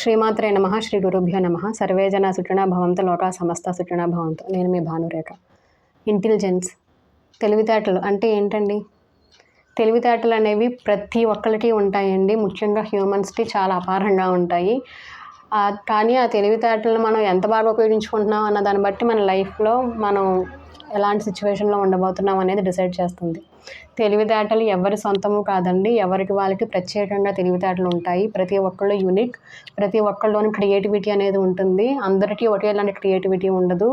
శ్రీమాత్రే నమః శ్రీ గురుభ్యో నమః సర్వే జనా సుఖినో భవంతు లోకా సమస్త సుఖినో భవంతు. నేను మీ భానురేఖ. ఇంటెలిజెన్స్, తెలివితేటలు అంటే ఏంటండి? తెలివితేటలు అనేవి ప్రతి ఒక్కరికి ఉంటాయండి. ముఖ్యంగా హ్యూమన్స్కి చాలా అపారంగా ఉంటాయి. కానీ ఆ తెలివితేటలను మనం ఎంత బాగా ఉపయోగించుకుంటున్నాం అన్న దాన్ని బట్టి మన లైఫ్లో మనం ఎలాంటి సిచ్యువేషన్లో ఉండబోతున్నాం అనేది డిసైడ్ చేస్తుంది. తెలివితేటలు ఎవరి సొంతము కాదండి. ఎవరికి వాళ్ళకి ప్రత్యేకంగా తెలివితేటలు ఉంటాయి. ప్రతి ఒక్కళ్ళు యూనిక్. ప్రతి ఒక్కళ్ళలోని క్రియేటివిటీ అనేది ఉంటుంది. అందరికీ ఒకేలాంటి క్రియేటివిటీ ఉండదు.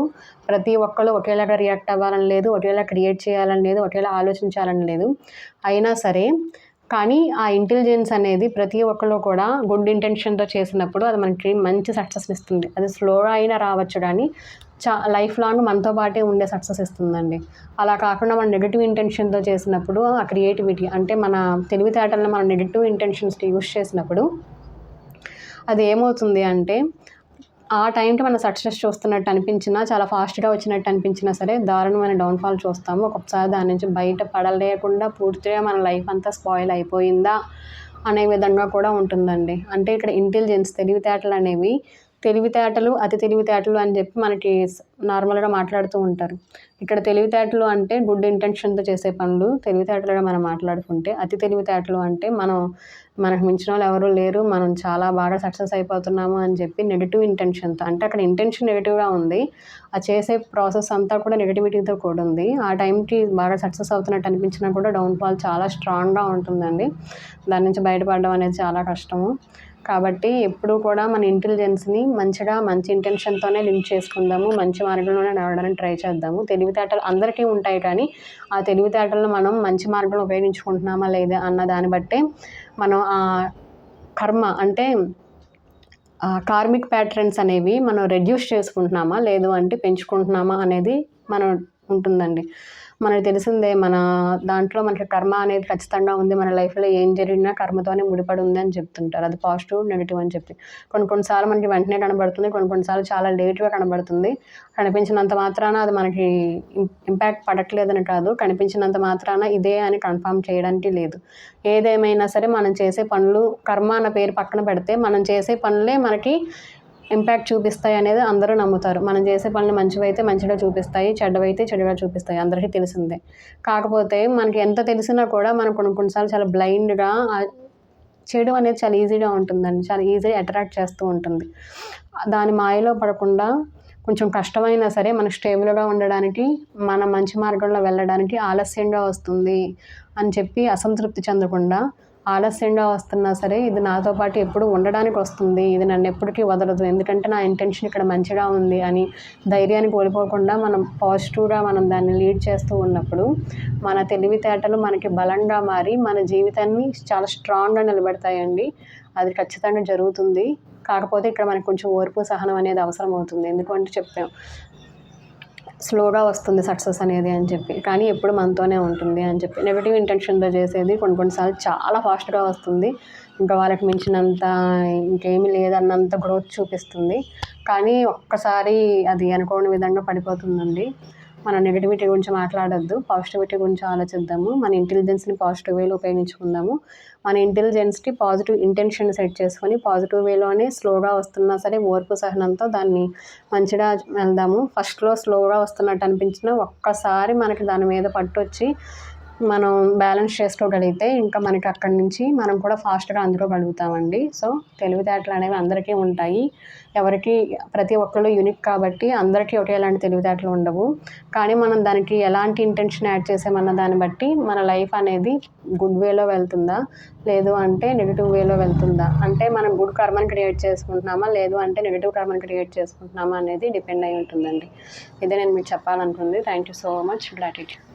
ప్రతి ఒక్కళ్ళు ఒకేలాగా రియాక్ట్ అవ్వాలని లేదు, ఒకేలా క్రియేట్ చేయాలని లేదు, ఒకేలా ఆలోచించాలని లేదు. అయినా సరే కానీ ఆ ఇంటెలిజెన్స్ అనేది ప్రతి ఒక్కళ్ళు కూడా గుడ్ ఇంటెన్షన్తో చేసినప్పుడు అది మనకి మంచి సక్సెస్ ఇస్తుంది. అది స్లోగా అయినా రావచ్చు కానీ లైఫ్ లాంగ్ మనతో పాటే ఉండే సక్సెస్ ఇస్తుందండి. అలా కాకుండా మనం నెగిటివ్ ఇంటెన్షన్తో చేసినప్పుడు ఆ క్రియేటివిటీ అంటే మన తెలివితేటలను మనం నెగిటివ్ ఇంటెన్షన్స్కి యూస్ చేసినప్పుడు అది ఏమవుతుంది అంటే ఆ టైంకి మన సక్సెస్ చూస్తున్నట్టు అనిపించినా, చాలా ఫాస్ట్గా వచ్చినట్టు అనిపించినా సరే దారుణమైన డౌన్ఫాల్ చూస్తాము. ఒక్కొక్కసారి దాని నుంచి బయట పడలేకుండా పూర్తిగా మన లైఫ్ అంతా స్పాయిల్ అయిపోయిందా అనే విధంగా కూడా ఉంటుందండి. అంటే ఇక్కడ ఇంటెలిజెన్స్, తెలివితేటలు అనేవి తెలివితేటలు, అతి తెలివితేటలు అని చెప్పి మనకి నార్మల్గా మాట్లాడుతూ ఉంటారు. ఇక్కడ తెలివితేటలు అంటే గుడ్ ఇంటెన్షన్తో చేసే పనులు తెలివితేటలుగా మనం మాట్లాడుకుంటే, అతి తెలివితేటలు అంటే మనకు మించిన వాళ్ళు ఎవరూ లేరు, మనం చాలా బాగా సక్సెస్ అయిపోతున్నాము అని చెప్పి నెగిటివ్ ఇంటెన్షన్తో, అంటే అక్కడ ఇంటెన్షన్ నెగిటివ్గా ఉంది, ఆ చేసే ప్రాసెస్ అంతా కూడా నెగిటివిటీతో కూడింది. ఆ టైంకి బాగా సక్సెస్ అవుతున్నట్టు అనిపించినా కూడా డౌన్ఫాల్ చాలా స్ట్రాంగ్గా ఉంటుందండి. దాని నుంచి బయటపడడం అనేది చాలా కష్టము. కాబట్టి ఎప్పుడూ కూడా మన ఇంటెలిజెన్స్ని మంచి ఇంటెన్షన్తోనే లింక్ చేసుకుందాము. మంచి మార్గంలోనే నడవడానికి ట్రై చేద్దాము. తెలివితేటలు అందరికీ ఉంటాయి కానీ ఆ తెలివితేటలను మనం మంచి మార్గంలో ఉపయోగించుకుంటున్నామా లేదా అన్న దాన్ని బట్టే మనం ఆ కర్మ అంటే కార్మిక్ ప్యాటర్న్స్ అనేవి మనం రెడ్యూస్ చేసుకుంటున్నామా లేదు అంటే పెంచుకుంటున్నామా అనేది మనం ఉంటుందండి. మనకు తెలిసిందే మన దాంట్లో మనకి కర్మ అనేది ఖచ్చితంగా ఉంది. మన లైఫ్లో ఏం జరిగినా కర్మతోనే ముడిపడి ఉంది అని చెప్తుంటారు. అది పాజిటివ్, నెగిటివ్ అని చెప్పి. కొన్నిసార్లు మనకి వెంటనే కనబడుతుంది, కొన్నిసార్లు చాలా లేట్గా కనబడుతుంది. కనిపించినంత మాత్రాన అది మనకి ఇంపాక్ట్ పడట్లేదని కాదు, కనిపించినంత మాత్రాన ఇదే అని కన్ఫర్మ్ చేయడానికి లేదు. ఏదేమైనా సరే మనం చేసే పనులు కర్మ అన్న పేరు పక్కన పెడితే మనం చేసే పనులే మనకి ఇంపాక్ట్ చూపిస్తాయి అనేది అందరూ నమ్ముతారు. మనం చేసే పనులు మంచివైతే మంచిగా చూపిస్తాయి, చెడ్డవైతే చెడుగా చూపిస్తాయి, అందరికీ తెలిసిందే. కాకపోతే మనకి ఎంత తెలిసినా కూడా మనం కొన్నిసార్లు చాలా బ్లైండ్గా చెడు అనేది చాలా ఈజీగా ఉంటుందండి, చాలా ఈజీగా అట్రాక్ట్ చేస్తూ ఉంటుంది. దాని మాయలో పడకుండా కొంచెం కష్టమైనా సరే మనకు స్టేబుల్గా ఉండడానికి, మన మంచి మార్గంలో వెళ్ళడానికి ఆలస్యంగా వస్తుంది అని చెప్పి అసంతృప్తి చెందకుండా, ఆలస్యంగా వస్తున్నా సరే ఇది నాతో పాటు ఎప్పుడు ఉండడానికి వస్తుంది, ఇది నన్ను ఎప్పటికీ వదలదు, ఎందుకంటే నా ఇంటెన్షన్ ఇక్కడ మంచిగా ఉంది అని ధైర్యాన్ని కోల్పోకుండా మనం పాజిటివ్గా మనం దాన్ని లీడ్ చేస్తూ ఉన్నప్పుడు మన తెలివితేటలు మనకి బలంగా మారి మన జీవితాన్ని చాలా స్ట్రాంగ్గా నిలబెడతాయండి. అది ఖచ్చితంగా జరుగుతుంది. కాకపోతే ఇక్కడ మనకు కొంచెం ఓర్పు, సహనం అనేది అవసరం అవుతుంది. ఎందుకంటే చెప్పాం స్లోగా వస్తుంది సక్సెస్ అనేది అని చెప్పి, కానీ ఎప్పుడు మనతోనే ఉంటుంది అని చెప్పి. నెగిటివ్ ఇంటెన్షన్తో చేసేది కొన్నిసార్లు చాలా ఫాస్ట్గా వస్తుంది, ఇంకా వాళ్ళకి మించినంత ఇంకేమీ లేదన్నంత గ్రోత్ చూపిస్తుంది. కానీ ఒక్కసారి అది అనుకోని విధంగా పడిపోతుందండి. మనం నెగిటివిటీ గురించి మాట్లాడొద్దు, పాజిటివిటీ గురించి ఆలోచిద్దాము. మన ఇంటెలిజెన్స్ని పాజిటివ్ వేలో ఉపయోగించుకుందాము. మన ఇంటెలిజెన్స్కి పాజిటివ్ ఇంటెన్షన్ సెట్ చేసుకొని పాజిటివ్ వేలోనే స్లోగా వస్తున్నా సరే ఓర్పు సహనంతో దాన్ని మంచిగా వెళ్దాము. ఫస్ట్లో స్లోగా వస్తున్నట్టు అనిపించినా ఒక్కసారి మనకి దాని మీద పట్టొచ్చి మనం బ్యాలెన్స్ చేసుకోగలిగితే ఇంకా మనకి అక్కడి నుంచి మనం కూడా ఫాస్ట్గా అందుకోగలుగుతామండి. సో తెలివితేటలు అనేవి అందరికీ ఉంటాయి. ప్రతి ఒక్కళ్ళు యూనిక్ కాబట్టి అందరికీ ఒకేలాంటి తెలివితేటలు ఉండవు. కానీ మనం దానికి ఎలాంటి ఇంటెన్షన్ యాడ్ చేసామన్న దాన్ని బట్టి మన లైఫ్ అనేది గుడ్ వేలో వెళ్తుందా లేదు అంటే నెగిటివ్ వేలో వెళ్తుందా, అంటే మనం గుడ్ కర్మని క్రియేట్ చేసుకుంటున్నామా లేదు అంటే నెగిటివ్ కర్మని క్రియేట్ చేసుకుంటున్నామా అనేది డిపెండ్ అయి ఉంటుందండి. ఇదే నేను మీకు చెప్పాలనుకుంది. Thank you so much. Gratitude.